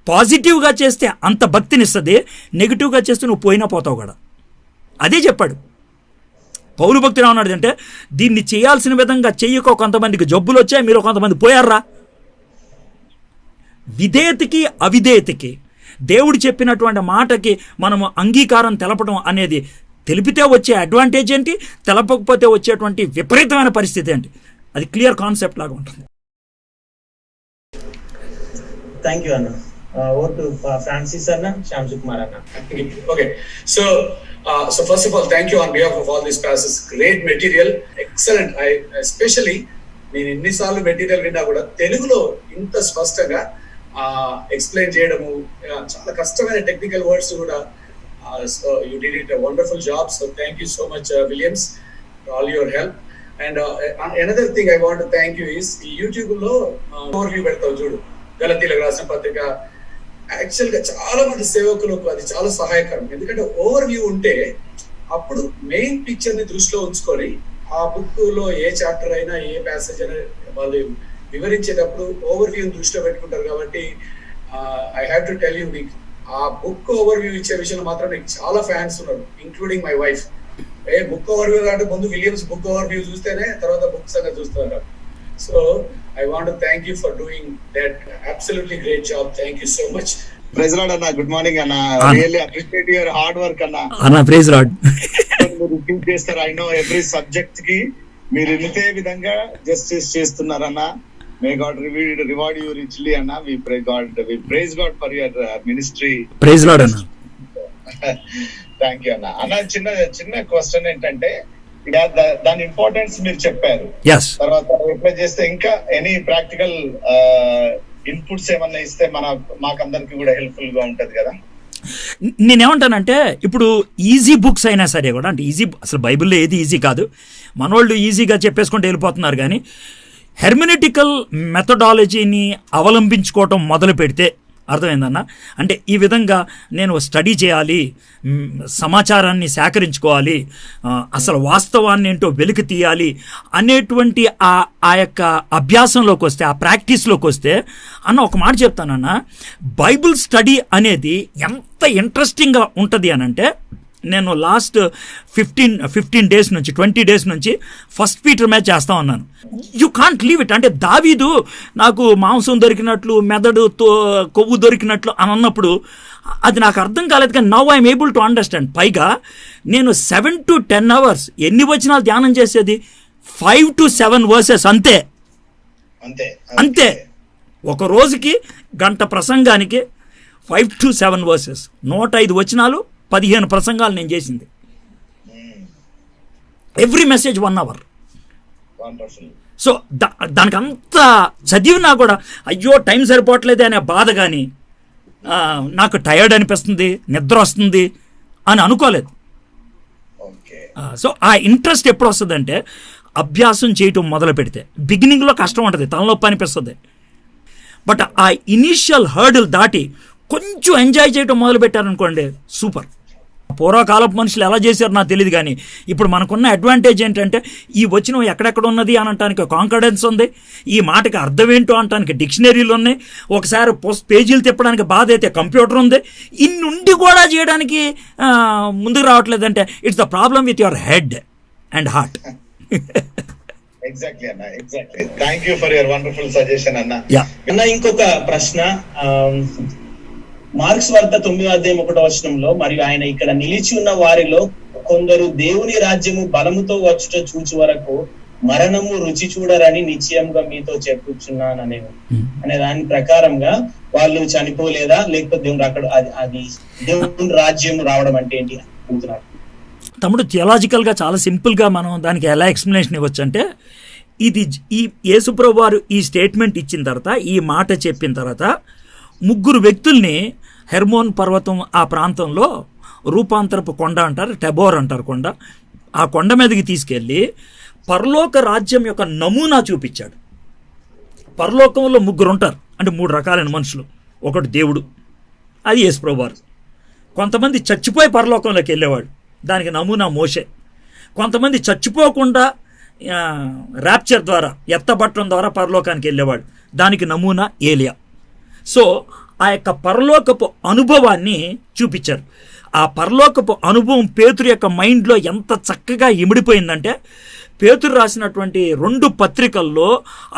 పాజిటివ్గా చేస్తే అంత భక్తినిస్తుంది, నెగిటివ్గా చేస్తే నువ్వు పోయినా పోతావు కూడా. అదే చెప్పాడు పౌలు. భక్తులు ఏమన్నాడు అంటే, దీన్ని చేయాల్సిన విధంగా చెయ్యకో కొంతమందికి జబ్బులు వచ్చాయి, మీరు కొంతమంది పోయారా. విధేయతకి అవిధేయతకి, దేవుడు చెప్పినటువంటి మాటకి మనము అంగీకారం తెలపడం అనేది, తెలిపితే వచ్చే అడ్వాంటేజ్ ఏంటి, తెలపకపోతే వచ్చేటువంటి విపరీతమైన పరిస్థితి ఏంటి, అది క్లియర్ కాన్సెప్ట్ లాగా ఉంటుంది. థ్యాంక్ యూ అన్న. Over to Francis Anna, Shamsu Kumar Anna. Okay, so first of all, thank you on behalf of all these pastors. Great material, excellent. I especially నేను ఎన్నిసార్లు మెటీరియల్ విన్నా కూడా తెలుగులో ఇంత స్పష్టంగా ఎక్స్ప్లెయిన్ చేయడము, చాలా కష్టమైన టెక్నికల్ వర్డ్స్ కూడా. So you did it a wonderful job. So thank you so much, Williams, for all your help. And another thing I want to thank you is ఈ యూట్యూబ్ లో ఓవర్వ్యూ పెడతావు చూడు, గలతీలకు రాసిన పత్రిక. యాక్చువల్ గా చాలా మంది సేవకులకు అది చాలా సహాయకరం. ఎందుకంటే ఓవర్ వ్యూ ఉంటే అప్పుడు మెయిన్ పిక్చర్ ని దృష్టిలో ఉంచుకొని ఆ బుక్ లో ఏ చాప్టర్ అయినా ఏ ప్యాసేజ్ అయినా వాళ్ళు వివరించేటప్పుడు ఓవర్ వ్యూ దృష్టిలో పెట్టుకుంటారు. కాబట్టి I have to tell you, మీకు ఆ బుక్ ఓవర్ వ్యూ ఇచ్చే విషయంలో మాత్రం మీకు చాలా ఫ్యాన్స్ ఉన్నారు, including my wife. Book over view అంటే ముందు విలియమ్స్ బుక్ ఓవర్ వ్యూ చూస్తేనే తర్వాత బుక్స్ అనేది చూస్తున్నారు. So I want to thank you for doing that absolutely great job. Thank you so much. Praise Lord Anna, good morning Anna. Really appreciate your hard work Anna. Praise Lord. మీరు repeat చేస్తారు, I know every subject కి మీరు ఇంతే విధంగా justice చేస్తున్నారు అన్న. May God reward you richly Anna. We praise God for your ministry. Praise Lord Anna. Thank you Anna. Anna, చిన్న question ఏంటంటే, దాని ఇంపార్టెన్స్ మీరు చెప్పారు, తర్వాత రిప్లై చేస్తే ఇంకా ఎనీ ప్రాక్టికల్ ఇన్పుట్స్ ఏమన్నా ఇస్తే మాకందరికి కూడా హెల్ప్ఫుల్ గా ఉంటది కదా. నేనేమంటానంటే, ఇప్పుడు ఈజీ బుక్స్ అయినా సరే కూడా, అంటే ఈజీ, అసలు బైబిల్లో ఏది ఈజీ కాదు, మనోళ్ళు ఈజీగా చెప్పేసుకుంటూ వెళ్ళిపోతున్నారు, కానీ హెర్మెనెటికల్ మెథడాలజీని అవలంబించుకోవటం మొదలు పెడితే అర్థమైందన్న. అంటే ఈ విధంగా నేను స్టడీ చేయాలి, సమాచారాన్ని సేకరించుకోవాలి, అసలు వాస్తవాన్ని ఏంటో వెలికి తీయాలి అనేటువంటి ఆ యొక్క అభ్యాసంలోకి వస్తే, ఆ ప్రాక్టీస్లోకి వస్తే అన్న ఒక మాట చెప్తానన్న, బైబిల్ స్టడీ అనేది ఎంత ఇంట్రెస్టింగ్గా ఉంటుంది అని అంటే, నేను లాస్ట్ 15 days నుంచి 20 days నుంచి ఫస్ట్ పీటర్ మ్యాచ్ చేస్తా ఉన్నాను. You can't leave it. అంటే దావీదు నాకు మాంసం దొరికినట్లు, మెదడు కొవ్వు దొరికినట్లు అని అన్నప్పుడు అది నాకు అర్థం కాలేదు, కానీ now I'm able to understand. పైగా నేను 7 to 10 hours ఎన్ని వచనాలు ధ్యానం చేసేది, 5 to 7 verses అంతే. ఒక రోజుకి గంట ప్రసంగానికి 5 to 7 verses, 105 వచనాలు, 15 ప్రసంగాలు నేను చేసింది. Every message 1 hour. సో దానికి అంత చదివినా కూడా అయ్యో టైం సరిపోవట్లేదే అనే బాధ, కానీ నాకు టయర్డ్ అనిపిస్తుంది, నిద్ర వస్తుంది అని అనుకోలేదు. సో ఆ ఇంట్రెస్ట్ ఎప్పుడు వస్తుందంటే అభ్యాసం చేయటం మొదలు పెడితే. బిగినింగ్లో కష్టం ఉంటుంది, తలనొప్పి అనిపిస్తుంది. బట్ ఆ ఇనీషియల్ హర్డిల్ దాటి కొంచెం ఎంజాయ్ చేయటం మొదలు పెట్టారనుకోండి, సూపర్. పూర్వకాలపు మనుషులు ఎలా చేశారో నాకు తెలియదు, కానీ ఇప్పుడు మనకున్న అడ్వాంటేజ్ ఏంటంటే ఈ వచనం ఎక్కడెక్కడ ఉన్నది అని అనటానికి కాన్ఫిడెన్స్ ఉంది, ఈ మాటకి అర్థం ఏంటో అనటానికి డిక్షనరీలు ఉన్నాయి, ఒకసారి పేజీలు తిప్పడానికి బాధ అయితే కంప్యూటర్ ఉంది. ఇన్నుండి కూడా చేయడానికి ముందుకు రావట్లేదంటే it's the problem with your head and heart. Exactly అన్న, exactly. Thank you for your wonderful suggestion అన్న. అన్న ఇంకొక ప్రశ్న, మార్క్స్ వార్త 9:1 మరియు ఆయన ఇక్కడ నిలిచి ఉన్న వారిలో కొందరు దేవుని రాజ్యము బలముతో వచ్చుట చూచు వరకు మరణము రుచి చూడరని నిశ్చయంగా మీతో చెప్పుచున్నాను అనే దాని ప్రకారంగా వాళ్ళు చనిపోలేదా, లేకపోతే దేవుడు అక్కడ అది దేవుని రాజ్యం రావడం అంటే ఏంటి అనుకుంటున్నారు? తమ్ముడు, థియలాజికల్గా చాలా సింపుల్గా మనం దానికి ఎలా ఎక్స్ప్లెనేషన్ ఇవ్వచ్చు అంటే, ఈ యేసుప్రభు వారు ఈ స్టేట్మెంట్ ఇచ్చిన తర్వాత, ఈ మాట చెప్పిన తర్వాత, ముగ్గురు వ్యక్తుల్ని హెర్మోన్ పర్వతం ఆ ప్రాంతంలో రూపాంతరపు కొండ అంటారు, టెబోర్ అంటారు కొండ, ఆ కొండ మీదకి తీసుకెళ్ళి పరలోక రాజ్యం యొక్క నమూనా చూపించాడు. పరలోకంలో ముగ్గురు ఉంటారు, అంటే 3 రకాలైన మనుషులు. ఒకటి దేవుడు, అది యేసుప్రభు వారు. కొంతమంది చచ్చిపోయి పరలోకంలోకి వెళ్ళేవాడు, దానికి నమూనా మోషే. కొంతమంది చచ్చిపోకుండా ర్యాప్చర్ ద్వారా, ఎత్తబట్టడం ద్వారా పరలోకానికి వెళ్ళేవాడు, దానికి నమూనా ఏలియా. సో ఆ యొక్క పరలోకపు అనుభవాన్ని చూపించారు. ఆ పరలోకపు అనుభవం పేతురు యొక్క మైండ్లో ఎంత చక్కగా ఇమిడిపోయిందంటే, పేతురు రాసినటువంటి 2 పత్రికల్లో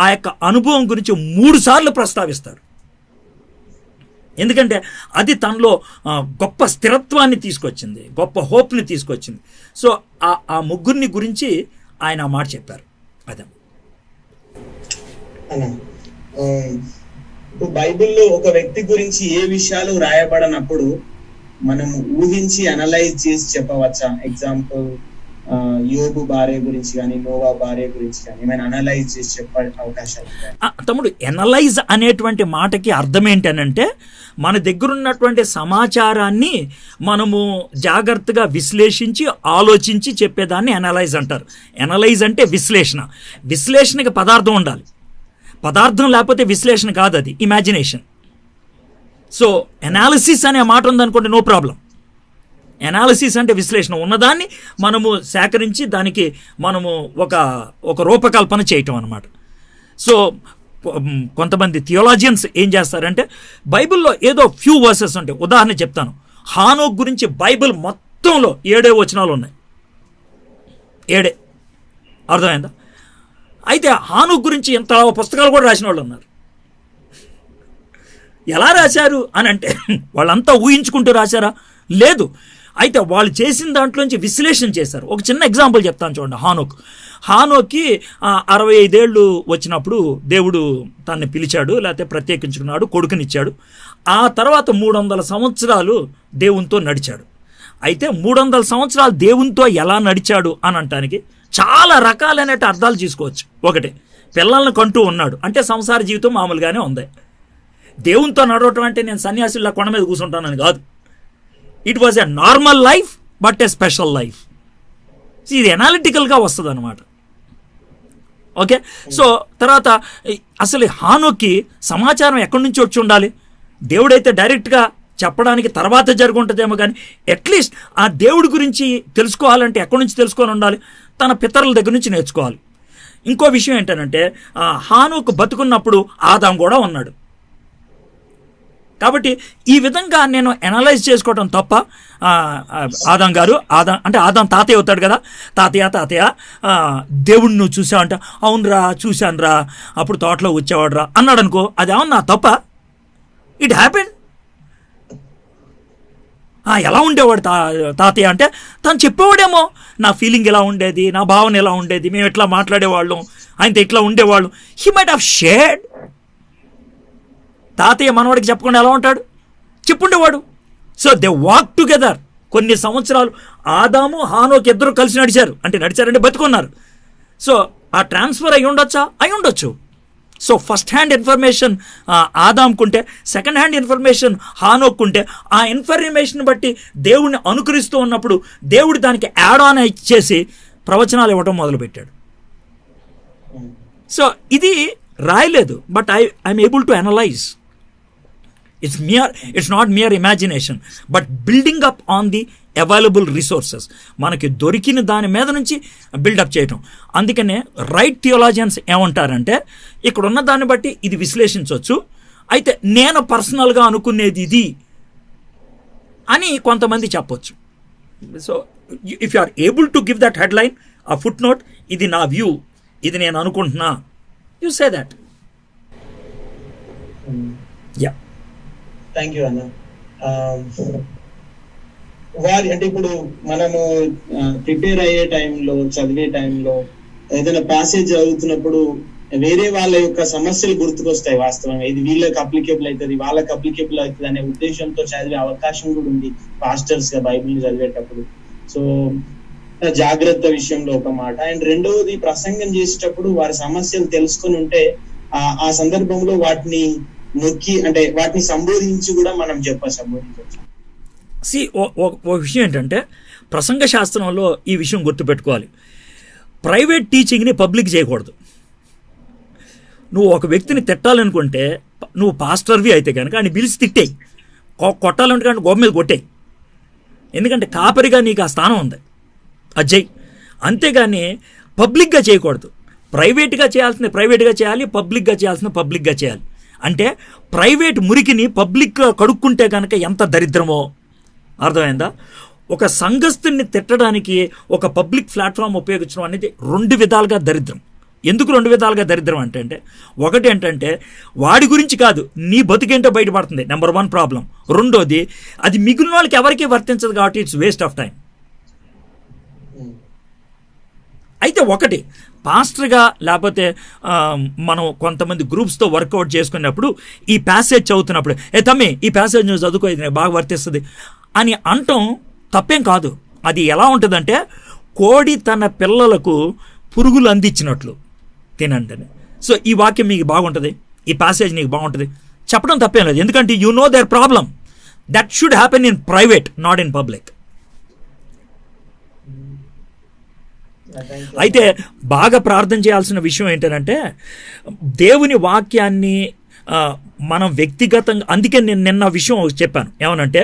ఆ యొక్క అనుభవం గురించి 3 సార్లు ప్రస్తావిస్తాడు. ఎందుకంటే అది తనలో గొప్ప స్థిరత్వాన్ని తీసుకొచ్చింది, గొప్ప హోప్ని తీసుకొచ్చింది. సో ఆ ముగ్గురిని గురించి ఆయన ఆ మాట చెప్పారు. అదే ఇప్పుడు బైబిల్లో ఒక వ్యక్తి గురించి ఏ విషయాలు రాయబడనప్పుడు మనం ఊహించి అనలైజ్ చేసి చెప్పవచ్చా? ఎగ్జాంపుల్ యోబు భార్య గురించి కానీ, నోవా భార్య గురించి కానీ ఏమైనా అనలైజ్ చేసి చెప్పే అవకాశాలు? తమ్ముడు, ఎనలైజ్ అనేటువంటి మాటకి అర్థం ఏంటనంటే, మన దగ్గర ఉన్నటువంటి సమాచారాన్ని మనము జాగ్రత్తగా విశ్లేషించి ఆలోచించి చెప్పేదాన్ని ఎనలైజ్ అంటారు. ఎనలైజ్ అంటే విశ్లేషణ. విశ్లేషణకి పదార్థం ఉండాలి, పదార్థం లేకపోతే విశ్లేషణ కాదు, అది ఇమాజినేషన్. సో ఎనాలిసిస్ అనే మాట ఉందనుకోండి, నో ప్రాబ్లం. ఎనాలిసిస్ అంటే విశ్లేషణ, ఉన్నదాన్ని మనము సేకరించి దానికి మనము ఒక రూపకల్పన చేయటం అన్నమాట. సో కొంతమంది థియోలాజియన్స్ ఏం చేస్తారంటే, బైబిల్లో ఏదో ఫ్యూ వర్సెస్ ఉంటాయి. ఉదాహరణ చెప్తాను, హానోక్ గురించి బైబిల్ మొత్తంలో 7 వచనాలు ఉన్నాయి. 7 అర్థమైందా? అయితే హానోక్ గురించి ఇంత పుస్తకాలు కూడా రాసిన వాళ్ళు ఉన్నారు. ఎలా రాశారు అని అంటే, వాళ్ళంతా ఊహించుకుంటూ రాశారా? లేదు. అయితే వాళ్ళు చేసిన దాంట్లోంచి విశ్లేషణ చేశారు. ఒక చిన్న ఎగ్జాంపుల్ చెప్తాను చూడండి. హానోక్కి 65 ఏళ్ళు వచ్చినప్పుడు దేవుడు తనని పిలిచాడు, లేకపోతే ప్రత్యేకించుకున్నాడు, కొడుకునిచ్చాడు. ఆ తర్వాత 300 సంవత్సరాలు దేవునితో నడిచాడు. అయితే 300 సంవత్సరాలు దేవునితో ఎలా నడిచాడు అని అనటానికి చాలా రకాలైన అర్థాలు తీసుకోవచ్చు. ఒకటి, పిల్లల్ని కంటూ ఉన్నాడు అంటే సంసార జీవితం మామూలుగానే ఉంది. దేవునితో నడవటం అంటే నేను సన్యాసుల్లా కొండ మీద కూర్చుంటానని కాదు. It was a normal life but a special life. ఇది ఎనాలిటికల్గా వస్తుంది అనమాట. ఓకే, సో తర్వాత అసలు హానోక్కి సమాచారం ఎక్కడి నుంచి వచ్చి ఉండాలి? దేవుడైతే డైరెక్ట్గా చెప్పడానికి తర్వాత జరుగుంటుందేమో, కానీ అట్లీస్ట్ ఆ దేవుడి గురించి తెలుసుకోవాలంటే ఎక్కడి నుంచి తెలుసుకొని ఉండాలి? తన పితరుల దగ్గర నుంచి నేర్చుకోవాలి. ఇంకో విషయం ఏంటంటే, హానోకు బతుకున్నప్పుడు ఆదాం కూడా ఉన్నాడు. కాబట్టి ఈ విధంగా నేను ఎనలైజ్ చేసుకోవడం తప్ప, ఆదాం గారు అంటే ఆదాం తాతయ్య అవుతాడు కదా, తాతయ్య దేవుడిని నువ్వు చూసావు అంటే, అవునరా చూశాను రా, అప్పుడు తోటలో వచ్చేవాడు రా అన్నాడు అనుకో, అది అవునా తప్ప? It happen. ఎలా ఉండేవాడు తాతయ్య అంటే, తను చెప్పేవాడేమో నా ఫీలింగ్ ఎలా ఉండేది, నా భావన ఎలా ఉండేది, మేము ఎట్లా మాట్లాడేవాళ్ళం, ఆయనతో ఇట్లా ఉండేవాళ్ళం. He might have shared. తాతయ్య మనవాడికి చెప్పకుండా ఎలా ఉంటాడు? చెప్పుండేవాడు. So they walk together. కొన్ని సంవత్సరాలు ఆదాము హానోకు ఇద్దరు కలిసి నడిచారంటే బతుకున్నారు. సో ఆ ట్రాన్స్ఫర్ అయి ఉండొచ్చా? అయి ఉండొచ్చు. సో ఫస్ట్ హ్యాండ్ ఇన్ఫర్మేషన్ ఆదాంకుంటే, సెకండ్ హ్యాండ్ ఇన్ఫర్మేషన్ హానోక్కుంటే, ఆ ఇన్ఫర్మేషన్ బట్టి దేవుడిని అనుకరిస్తూ ఉన్నప్పుడు దేవుడు దానికి యాడ్ ఆన్ ఇచ్చేసి ప్రవచనాలు ఇవ్వడం మొదలుపెట్టాడు. సో ఇది రాయలేదు, but I'm able to analyse. It's not mere imagination, but building up on the available resources. మనకి దొరికిన దాని మీద నుంచి బిల్డప్ చేయటం. అందుకనే రైట్ థియోలాజియన్స్ ఏమంటారంటే, ఇక్కడ ఉన్న దాన్ని బట్టి ఇది విశ్లేషించవచ్చు, అయితే నేను పర్సనల్గా అనుకునేది ఇది అని కొంతమంది చెప్పొచ్చు. So if you are able to give that headline, ఆ ఫుట్ నోట్, ఇది నా వ్యూ, ఇది నేను అనుకుంటున్నా, you say that. Yeah, thank you అన్న. వారి అంటే ఇప్పుడు మనము ప్రిపేర్ అయ్యే టైంలో, చదివే టైంలో ఏదైనా ప్యాసేజ్ చదువుతున్నప్పుడు వేరే వాళ్ళ యొక్క సమస్యలు గుర్తుకొస్తాయి. వాస్తవంగా ఇది వీళ్ళకి అప్లికేబుల్ అవుతుంది, వాళ్ళకి అప్లికేబుల్ అవుతుంది అనే ఉద్దేశంతో చదివే అవకాశం కూడా ఉంది పాస్టర్స్ గా బైబిల్ చదివేటప్పుడు. సో జాగ్రత్త విషయంలో ఒక మాట. అండ్ రెండవది, ప్రసంగం చేసేటప్పుడు వారి సమస్యలు తెలుసుకొని ఉంటే ఆ సందర్భంలో వాటిని నొక్కి, అంటే వాటిని సంబోధించి కూడా మనం సంబోధించవచ్చు. ఒక విషయం ఏంటంటే, ప్రసంగ శాస్త్రంలో ఈ విషయం గుర్తుపెట్టుకోవాలి. ప్రైవేట్ టీచింగ్ని పబ్లిక్ చేయకూడదు. నువ్వు ఒక వ్యక్తిని తిట్టాలనుకుంటే, నువ్వు పాస్టర్వి అయితే కనుక ఆయన పిలిచి తిట్టేయి. కొట్టాలంటే కానీ గోప మీద కొట్టేయి. ఎందుకంటే కాపరిగా నీకు ఆ స్థానం ఉంది, అజ్జయ్. అంతేగాని పబ్లిక్గా చేయకూడదు. ప్రైవేట్గా చేయాల్సింది ప్రైవేట్గా చేయాలి, పబ్లిక్గా చేయాల్సింది పబ్లిక్గా చేయాలి. అంటే ప్రైవేట్ మురికిని పబ్లిక్ కడుక్కుంటే కనుక ఎంత దరిద్రమో అర్థమైందా? ఒక సంఘస్థుని తిట్టడానికి ఒక పబ్లిక్ ప్లాట్ఫామ్ ఉపయోగించడం అనేది రెండు విధాలుగా దరిద్రం. ఎందుకు రెండు విధాలుగా దరిద్రం అంటే, ఒకటి ఏంటంటే వాడి గురించి కాదు, నీ బతికేంటో బయటపడుతుంది, నెంబర్ 1 ప్రాబ్లం. రెండోది, అది మిగిలిన వాళ్ళకి ఎవరికీ వర్తించదు కాబట్టి ఇట్స్ వేస్ట్ ఆఫ్ టైం. అయితే ఒకటి, పాస్టర్గా లేకపోతే మనం కొంతమంది గ్రూప్స్తో వర్కౌట్ చేసుకున్నప్పుడు ఈ ప్యాసేజ్ చదువుతున్నప్పుడు, తమ్మి ఈ ప్యాసేజ్ నువ్వు చదువుకో, ఇది బాగా వర్తిస్తుంది అని అంటాం తప్పేం కాదు. అది ఎలా ఉంటుందంటే, కోడి తన పిల్లలకు పురుగులు అందించినట్లు తినండి. సో ఈ వాక్యం మీకు బాగుంటుంది, ఈ ప్యాసేజ్ నీకు బాగుంటుంది చెప్పడం తప్పేం లేదు. ఎందుకంటే you know there problem. That should happen in private, not in public. అయితే బాగా ప్రార్థన చేయాల్సిన విషయం ఏంటంటే, దేవుని వాక్యాన్ని మనం వ్యక్తిగతంగా, అందుకే నేను నిన్న విషయం చెప్పాను ఏమనంటే,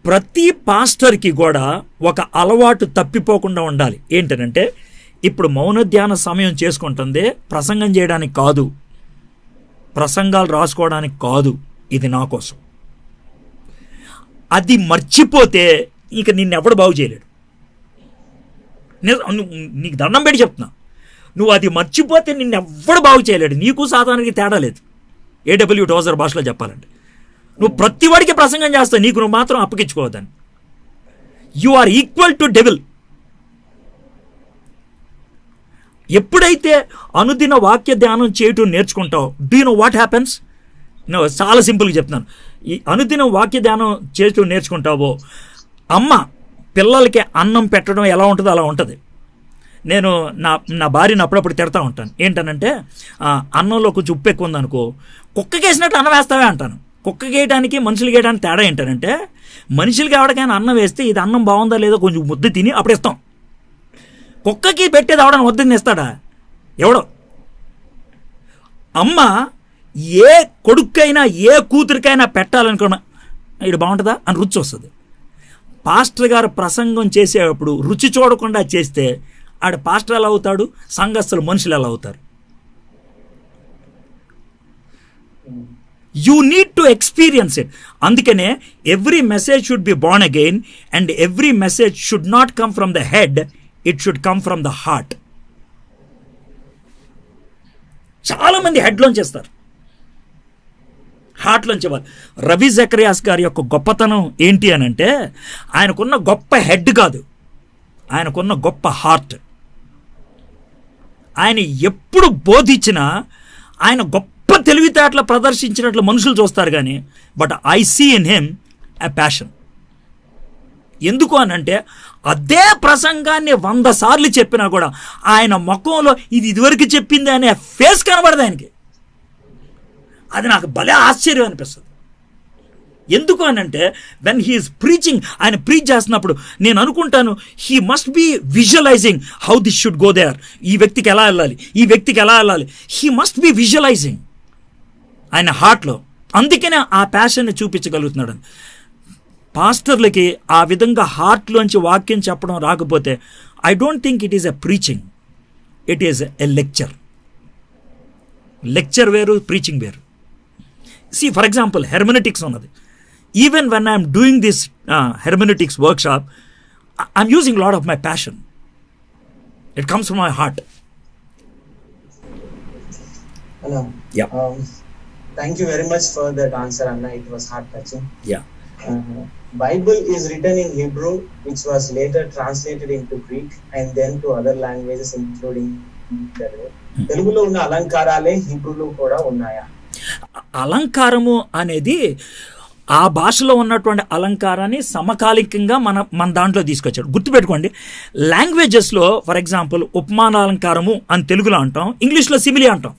ప్రతి పాస్టర్కి కూడా ఒక అలవాటు తప్పిపోకుండా ఉండాలి. ఏంటంటే, ఇప్పుడు మౌన ధ్యాన సమయం చేసుకుంటుంది ప్రసంగం చేయడానికి కాదు, ప్రసంగాలు రాసుకోవడానికి కాదు, ఇది నా కోసం. అది మర్చిపోతే ఇక నిన్నెవడు బాగు చేయలేడు. నీకు దండం పెట్టి చెప్తున్నా, నువ్వు అది మర్చిపోతే నిన్నెవ్వడు బాగు చేయలేడు. నీకు సాధారణకి తేడా లేదు. ఏడబ్ల్యూ టోజర్ భాషలో చెప్పాలంటే, నువ్వు ప్రతి వాడికి ప్రసంగం చేస్తావు, నీకు నువ్వు మాత్రం అప్పగించుకోవద్దని. You are equal to devil. ఎప్పుడైతే అనుదిన వాక్య ధ్యానం చేయటం నేర్చుకుంటావు, do you know what happens? చాలా సింపుల్గా చెప్తున్నాను. ఈ అనుదిన వాక్య ధ్యానం చేయటం నేర్చుకుంటావో, అమ్మ పిల్లలకి అన్నం పెట్టడం ఎలా ఉంటుందో అలా ఉంటుంది. నేను నా భార్యను అప్పుడప్పుడు తిడతా ఉంటాను. ఏంటనంటే, అన్నంలో కొంచెం ఉప్పు ఎక్కువ ఉందనుకో, కుక్కకి వేసినట్టు అన్నం వేస్తావే అంటాను. కుక్కకి వేయడానికి మనుషులకి వేయడానికి తేడా ఏంటంటే, మనుషులకి ఎవరికైనా అన్నం వేస్తే ఇది అన్నం బాగుందా లేదో కొంచెం ముద్ద తిని అప్పుడు ఇస్తాం. కుక్కకి పెట్టేది ఎవడని వద్దని ఇస్తాడా? ఎవడో. అమ్మ ఏ కొడుకైనా ఏ కూతురికైనా పెట్టాలనుకున్నా ఇది బాగుంటుందా అని రుచి వస్తుంది. పాస్టర్ గారు ప్రసంగం చేసేటప్పుడు రుచి చూడకుండా చేస్తే ఆడ పాస్టర్ ఎలా అవుతాడు, సంఘస్థులు మనుషులు ఎలా అవుతారు? You need to experience it. అందుకనే every message should be born again and every message should not come from the head, it should come from the heart. చాలామంది హెడ్లోంచి చేస్తారు, హార్ట్లోంచి ఇవ్వాలి. రవి జకరియాస్ గారి యొక్క గొప్పతనం ఏంటి అని అంటే, ఆయనకున్న గొప్ప హెడ్ కాదు, ఆయనకున్న గొప్ప హార్ట్. ఆయన ఎప్పుడు బోధించినా ఆయన గొప్ప తెలివితేటలు ప్రదర్శించినట్లు మనుషులు చూస్తారు కానీ, but I see in him a passion. ఎందుకు అనంటే, అదే ప్రసంగాన్ని 100 సార్లు చెప్పినా కూడా ఆయన ముఖంలో ఇది ఇదివరకు చెప్పింది అనే ఫేస్ కనబడదు ఆయనకి. అది నాకు భలే ఆశ్చర్యం అనిపిస్తుంది. ఎందుకు అని అంటే వెన్ హీఈస్ ప్రీచింగ్, ఆయన ప్రీచ్ చేస్తున్నప్పుడు నేను అనుకుంటాను he must be visualising how this should go there, ఈ వ్యక్తికి ఎలా వెళ్ళాలి, ఈ వ్యక్తికి ఎలా వెళ్ళాలి, హీ మస్ట్ బీ విజువలైజింగ్ ఆయన హార్ట్లో. అందుకనే ఆ ప్యాషన్ని చూపించగలుగుతున్నాడు. పాస్టర్లకి ఆ విధంగా హార్ట్లోంచి వాక్యం చెప్పడం రాకపోతే I don't think it is a preaching, it is a lecture. Lecture వేరు, ప్రీచింగ్ వేరు. సి ఫర్ ఎగ్జాంపుల్ హెర్మెనెటిక్స్ ఉన్నది. Even when I'm doing this hermeneutics workshop, I'm using a lot of my passion. It comes from my heart. Hello. Yeah. Thank you very much for that answer, Anna. It was heart touching. Yeah. Bible is written in Hebrew, which was later translated into Greek and then to other languages, including Telugu. తెలుగులో ఉన్న అలంకారాలే హీబ్రూలో కూడా ఉన్నాయా? అలంకారము అనేది ఆ భాషలో ఉన్నటువంటి అలంకారాన్ని సమకాలికంగా మన దాంట్లో తీసుకొచ్చాడు. గుర్తుపెట్టుకోండి, లాంగ్వేజెస్లో ఫర్ ఎగ్జాంపుల్ ఉపమానాలంకారము అని తెలుగులో అంటాం, ఇంగ్లీష్లో సిమిలి అంటాం.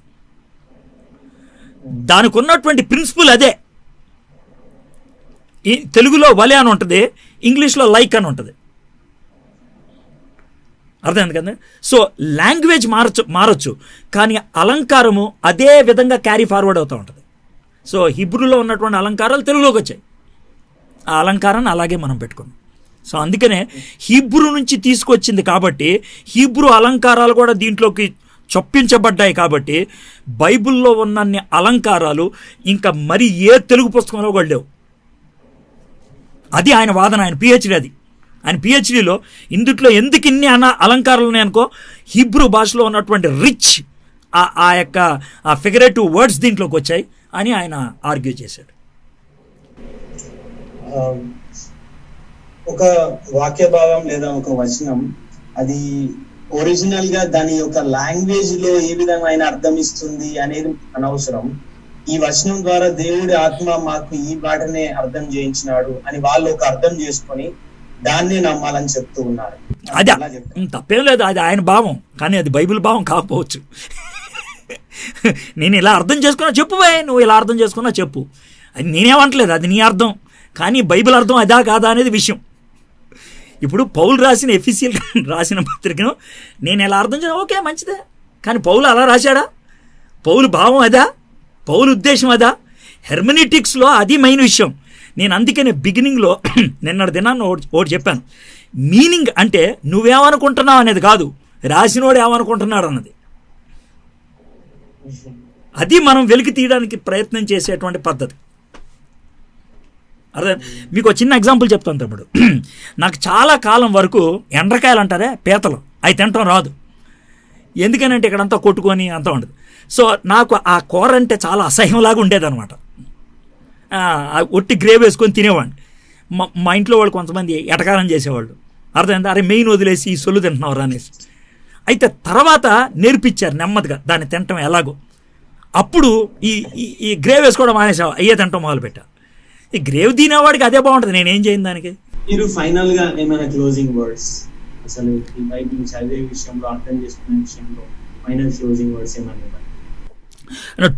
దానికి ఉన్నటువంటి ప్రిన్సిపల్ అదే. ఈ తెలుగులో వలె అని ఉంటుంది, ఇంగ్లీష్లో లైక్ అని ఉంటుంది. అర్థమైంది కదా? సో లాంగ్వేజ్ మారచ్చు, కానీ అలంకారము అదే విధంగా క్యారీ ఫార్వర్డ్ అవుతూ ఉంటుంది. సో హిబ్రూలో ఉన్నటువంటి అలంకారాలు తెలుగులోకి వచ్చాయి. ఆ అలంకారాన్ని అలాగే మనం పెట్టుకున్నాం. సో అందుకనే హీబ్రూ నుంచి తీసుకొచ్చింది కాబట్టి హీబ్రూ అలంకారాలు కూడా దీంట్లోకి చొప్పించబడ్డాయి. కాబట్టి బైబిల్లో ఉన్నన్ని అలంకారాలు ఇంకా మరి ఏ తెలుగు పుస్తకంలో కూడా లేవు. అది ఆయన వాదన, ఆయన పిహెచ్డి. అది ఆయన పిహెచ్డిలో ఇందుట్లో ఎందుకు ఇన్ని అలంకారాలు ఉన్నాయనుకో, హీబ్రూ భాషలో ఉన్నటువంటి రిచ్ ఆ యొక్క ఫిగరేటివ్ వర్డ్స్ దీంట్లోకి వచ్చాయి అని ఆయన ఆర్గ్యూ చేశాడు. ఒక వాక్య భాగం లేదా ఒక వచనం అది ఒరిజినల్ గా దాని యొక్క లాంగ్వేజ్ లో ఏ విధమైన అర్థం ఇస్తుంది అనేది అనవసరం. ఈ వచనం ద్వారా దేవుడి ఆత్మ మాకు ఈ పాటనే అర్థం చేయించినాడు అని వాళ్ళు ఒక అర్థం చేసుకొని దాన్నే నమ్మాలని చెప్తూ ఉన్నారు. అది తప్పేం లేదు, అది ఆయన భావం, కానీ అది బైబిల్ భావం కాకపోవచ్చు. నేను ఇలా అర్థం చేసుకున్నా చెప్పు, నువ్వు ఇలా అర్థం చేసుకున్నా చెప్పు, అది నేనేమంటలేదు, అది నీ అర్థం. కానీ బైబిల్ అర్థం అదా కాదా అనేది విషయం. ఇప్పుడు పౌలు రాసిన ఎఫీసీయుల్ రాసిన పత్రికను నేను ఎలా అర్థం చేయాలి, ఓకే మంచిదే. కానీ పౌలు అలా రాశాడా? పౌలు భావం అదా? పౌలు ఉద్దేశం అదా? హెర్మెనెటిక్స్లో అది మెయిన్ విషయం. నేను అందుకనే బిగినింగ్లో నిన్నటి దినాన్ని ఒకటి చెప్పాను. మీనింగ్ అంటే నువ్వేమనుకుంటున్నావు అనేది కాదు, రాసినోడు ఏమనుకుంటున్నాడు అన్నది. అది మనం వెలికి తీయడానికి ప్రయత్నం చేసేటువంటి పద్ధతి. అదే మీకు ఒక చిన్న ఎగ్జాంపుల్ చెప్తాను తమ్ముడు. నాకు చాలా కాలం వరకు ఎండ్రకాయలు అంటారే పీతలు, అవి తినటం రాదు. ఎందుకనంటే ఇక్కడంతా కొట్టుకొని అంతా ఉండదు. సో నాకు ఆ కూర అంటే చాలా అసహ్యంలాగా ఉండేదన్నమాట. ఒట్టి గ్రేవ్ వేసుకొని తినేవాడిని. మా ఇంట్లో వాళ్ళు కొంతమంది ఎటకారం చేసేవాళ్ళు. అర్థమైంది, అరే మెయిన్ వదిలేసి ఈ సొల్లు తింటున్నావు అనేసి. అయితే తర్వాత నేర్పించారు నెమ్మదిగా దాన్ని తినటం ఎలాగో. అప్పుడు ఈ గ్రేవ్ వేసుకోవడం మానేసావు, అయ్యే తినటం మొదలుపెట్టా. ఈ గ్రేవ్ తినేవాడికి అదే బాగుంటుంది, నేనేం చేయను దానికి. మీరు ఫైనల్ గా ఏమైనా క్లోజింగ్ వర్డ్స్, అసలు ఈ బైబిల్ చదివే విషయంలో, అర్థం చేసుకునే విషయంలో ఫైనల్ క్లోజింగ్ వర్డ్స్ ఏమైనా?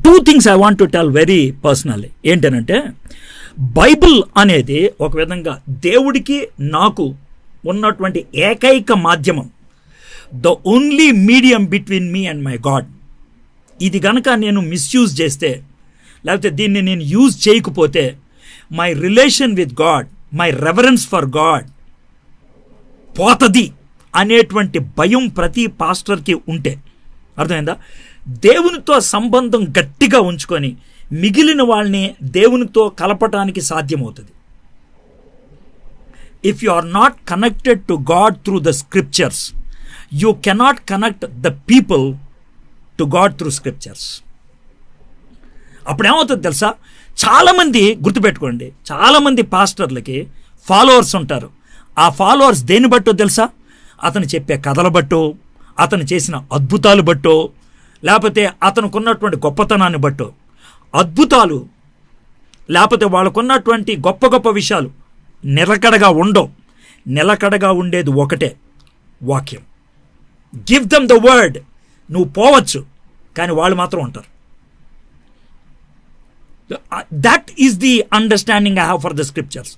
2 things I want to tell very personally. ఏంటనంటే బైబిల్ అనేది ఒక విధంగా దేవుడికి నాకు ఉన్నటువంటి ఏకైక మాధ్యమం, the only medium between me and my God. ఇది కనుక నేను మిస్యూజ్ చేస్తే, లేకపోతే దీన్ని నేను యూజ్ చేయకపోతే, my relation with God, my reverence for God పోతది అనేటువంటి భయం ప్రతి పాస్టర్కి ఉంటే, అర్థమైందా, దేవునితో సంబంధం గట్టిగా ఉంచుకొని మిగిలిన వాళ్ళని దేవునితో కలపటానికి సాధ్యమవుతుంది. If you are not connected to God through the scriptures, you cannot connect the people to God through scriptures. అప్పుడేమవుతుంది తెలుసా, చాలామంది గుర్తుపెట్టుకోండి, చాలామంది పాస్టర్లకి ఫాలోవర్స్ ఉంటారు. ఆ ఫాలోవర్స్ దేన్ని బట్టో తెలుసా, అతను చెప్పే కథల బట్టో, అతను చేసిన అద్భుతాలు బట్టో, లేకపోతే అతనుకున్నటువంటి గొప్పతనాన్ని బట్టో. అద్భుతాలు లేకపోతే వాళ్ళకున్నటువంటి గొప్ప గొప్ప విషయాలు నిలకడగా ఉండవు. నిలకడగా ఉండేది ఒకటే, వాక్యం. Give them the word. నువ్వు పోవచ్చు, కానీ వాళ్ళు మాత్రం ఉంటారు. That is the understanding I have for the scriptures.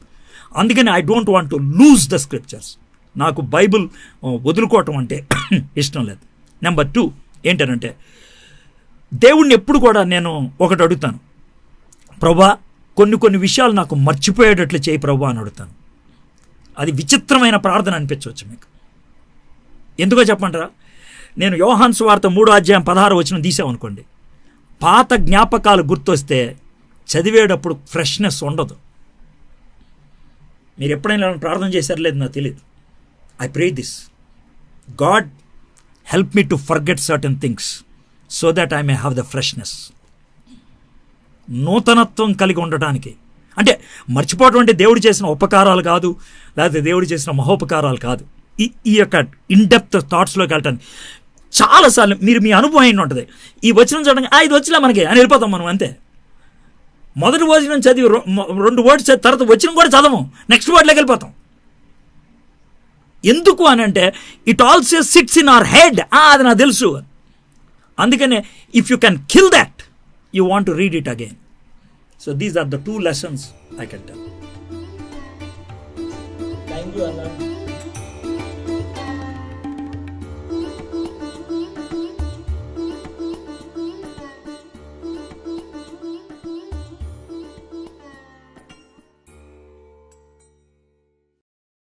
అందుకని I don't want to lose the scriptures. నాకు బైబుల్ వదులుకోవటం అంటే ఇష్టం లేదు. నెంబర్ 2 ఏంటనంటే, దేవుణ్ణి ఎప్పుడు కూడా నేను ఒకటి అడుగుతాను, ప్రభా కొన్ని విషయాలు నాకు మర్చిపోయేటట్లు చేయి ప్రభా అని అడుగుతాను. అది విచిత్రమైన ప్రార్థన అనిపించవచ్చు మీకు. ఎందుకో చెప్పంటారా? నేను యోహాను సువార్త 3:16 తీసామనుకోండి, పాత జ్ఞాపకాలు గుర్తొస్తే చదివేటప్పుడు ఫ్రెష్నెస్ ఉండదు. మీరు ఎప్పుడైనా ప్రార్థన చేశారు లేదు నాకు తెలియదు. I pray this, God help me to forget certain things so that I may have the freshness. నూతనత్వం కలిగి ఉండటానికి. అంటే మర్చిపోవటం అంటే దేవుడు చేసిన ఉపకారాలు కాదు, లేకపోతే దేవుడు చేసిన మహోపకారాలు కాదు. ఈ యొక్క ఇన్డెప్త్ థాట్స్లోకి వెళ్ళటానికి చాలాసార్లు మీరు మీ అనుభవం ఏంటి ఉంటుంది, ఈ వచనం చదవడానికి ఇది వచ్చినా మనకి అని వెళ్ళిపోతాం మనం అంతే. మొదటి వచనం చదివి 2 వర్డ్స్ చదివి తర్వాత వచనం కూడా చదవం, నెక్స్ట్ వర్డ్లోకి వెళ్ళిపోతాం. ఎందుకు అని అంటే it also sits in our head. అది నాకు తెలుసు. అందుకనే if you can kill that, you want to read it again. So these are the 2 lessons I can tell. Thank you అన్న.